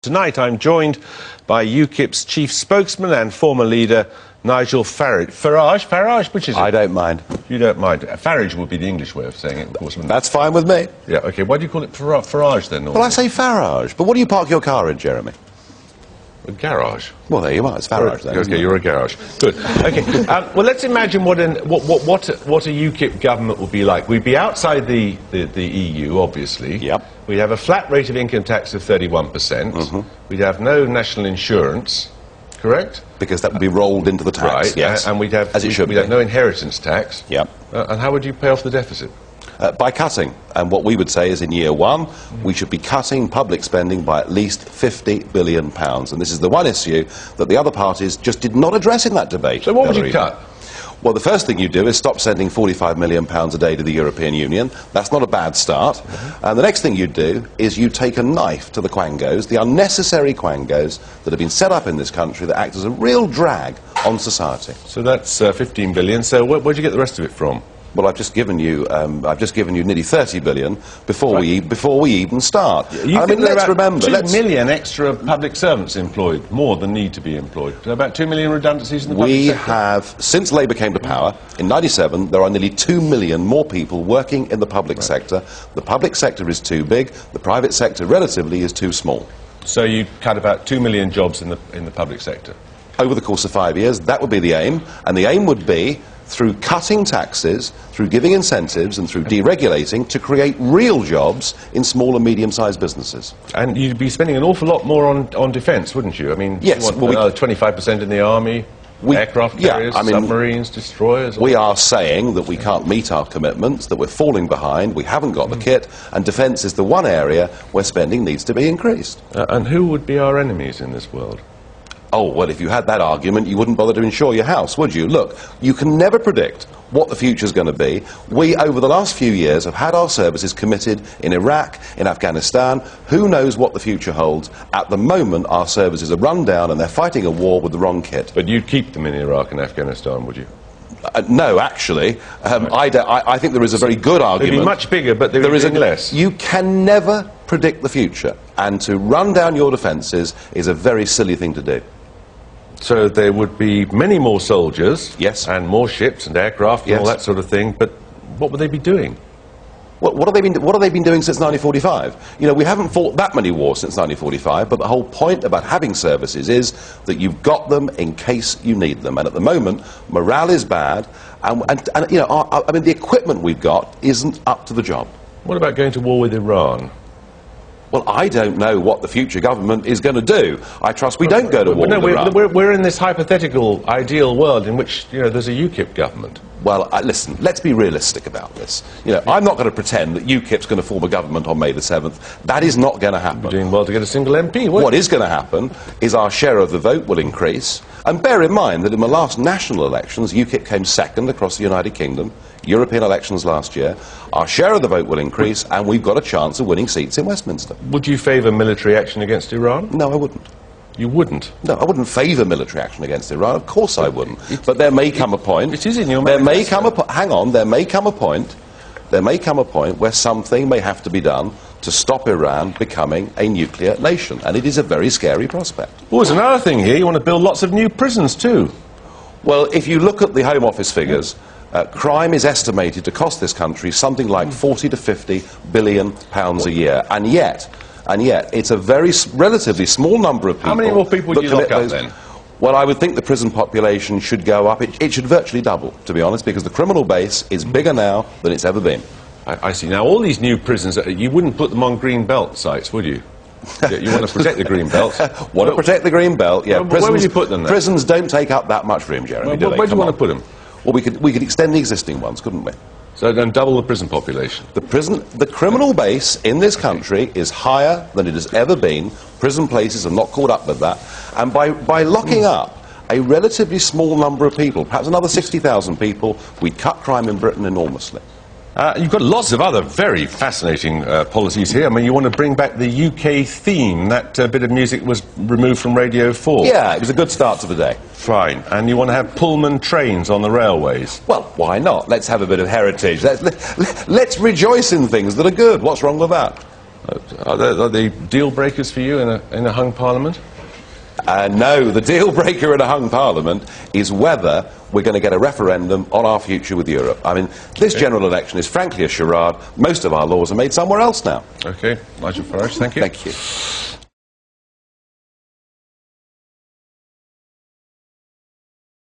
Tonight I'm joined by UKIP's chief spokesman and former leader, Nigel Farage. Farage, which is it? I don't mind. You don't mind. Farage would be the English way of saying it, of course. That's fine with me. Yeah, OK. Why do you call it Farage, then? Well, I say Farage. But what do you park your car in, Jeremy? A garage. Well, there you are. It's Farage, then. OK, you're a garage. Good. OK. Well, let's imagine what a UKIP government would be like. We'd be outside the EU, obviously. Yep. We'd have a flat rate of income tax of 31%. Mm-hmm. We'd have no national insurance, correct? Because that would be rolled into the tax, right, yes. And we'd have, as it should we'd have no inheritance tax. Yep. And how would you pay off the deficit? By cutting. And what we would say is in year one, we should be cutting public spending by at least £50 billion. And this is the one issue that the other parties just did not address in that debate. So what would you cut? Well, the first thing you do is stop sending £45 million a day to the European Union. That's not a bad start. And the next thing you do is you take a knife to the quangos, the unnecessary quangos that have been set up in this country that act as a real drag on society. So that's 15 billion. So where'd you get the rest of it from? Well, I've just given you nearly 30 billion before we even start. I mean, let's remember, 2 million extra public servants employed, more than need to be employed. So about 2 million redundancies in the public sector. We have, since Labour came to power in '97, there are nearly 2 million more people working in the public sector. The public sector is too big. The private sector, relatively, is too small. So you cut about 2 million jobs in the public sector. Over the course of 5 years, that would be the aim, and the aim would be, through cutting taxes, through giving incentives and through deregulating, to create real jobs in small and medium-sized businesses. And you'd be spending an awful lot more on defence, wouldn't you? I mean, yes, you want another 25% in the army, aircraft carriers, submarines, destroyers? We are saying that we can't meet our commitments, that we're falling behind, we haven't got the kit, and defence is the one area where spending needs to be increased. And who would be our enemies in this world? Oh, well, if you had that argument, you wouldn't bother to insure your house, would you? Look, you can never predict what the future's going to be. We, over the last few years, have had our services committed in Iraq, in Afghanistan. Who knows what the future holds? At the moment, our services are run down and they're fighting a war with the wrong kit. But you'd keep them in Iraq and Afghanistan, would you? No, actually. I think there is a very good argument. They'd be much bigger, but there is less. You can never predict the future, and to run down your defences is a very silly thing to do. So there would be many more soldiers, yes, and more ships and aircraft and all that sort of thing, but what would they be doing? What have they been doing since 1945? You know, we haven't fought that many wars since 1945, but the whole point about having services is that you've got them in case you need them. And at the moment, morale is bad, and you know, I mean, the equipment we've got isn't up to the job. What about going to war with Iran? Well, I don't know what the future government is going to do. I trust we don't go to war with Iran. We're in this hypothetical, ideal world in which, you know, there's a UKIP government. Well, listen, let's be realistic about this. You know, I'm not going to pretend that UKIP's going to form a government on May the 7th. That is not going to happen. You're doing well to get a single MP, What is going to happen is our share of the vote will increase. And bear in mind that in the last national elections, UKIP came second across the United Kingdom. European elections last year. Our share of the vote will increase, and we've got a chance of winning seats in Westminster. Would you favour military action against Iran? No, I wouldn't. You wouldn't? No, I wouldn't favour military action against Iran. Of course I wouldn't. But there may come a point... It is in your manifesto. There may come a hang on, there may come a point where something may have to be done to stop Iran becoming a nuclear nation. And it is a very scary prospect. Well, there's another thing here. You want to build lots of new prisons too. Well, if you look at the Home Office figures... crime is estimated to cost this country something like 40 to 50 billion pounds a year, and yet, it's a very relatively small number of people. How many more people would you lock up then? Well, I would think the prison population should go up. It should virtually double, to be honest, because the criminal base is bigger now than it's ever been. I see. Now, all these new prisons, you wouldn't put them on green belt sites, would you? You want to protect the green belt. Want to protect the green belt, yeah. Where would you put them then? Prisons don't take up that much room, Jeremy, do they? Where do you want to put them? Well, we could extend the existing ones, couldn't we? So then double the prison population. The criminal base in this country is higher than it has ever been. Prison places are not caught up with that. And by locking up a relatively small number of people, perhaps another 60,000 people, we'd cut crime in Britain enormously. You've got lots of other very fascinating policies here. I mean, you want to bring back the UK theme. That bit of music was removed from Radio 4. Yeah, it was a good start to the day. Fine. And you want to have Pullman trains on the railways. Well, why not? Let's have a bit of heritage. Let's rejoice in things that are good. What's wrong with that? Are they deal breakers for you in a hung parliament? No, the deal breaker in a hung parliament is whether we're going to get a referendum on our future with Europe. I mean, this general election is frankly a charade. Most of our laws are made somewhere else now. OK, Nigel Farage, thank you. Thank you.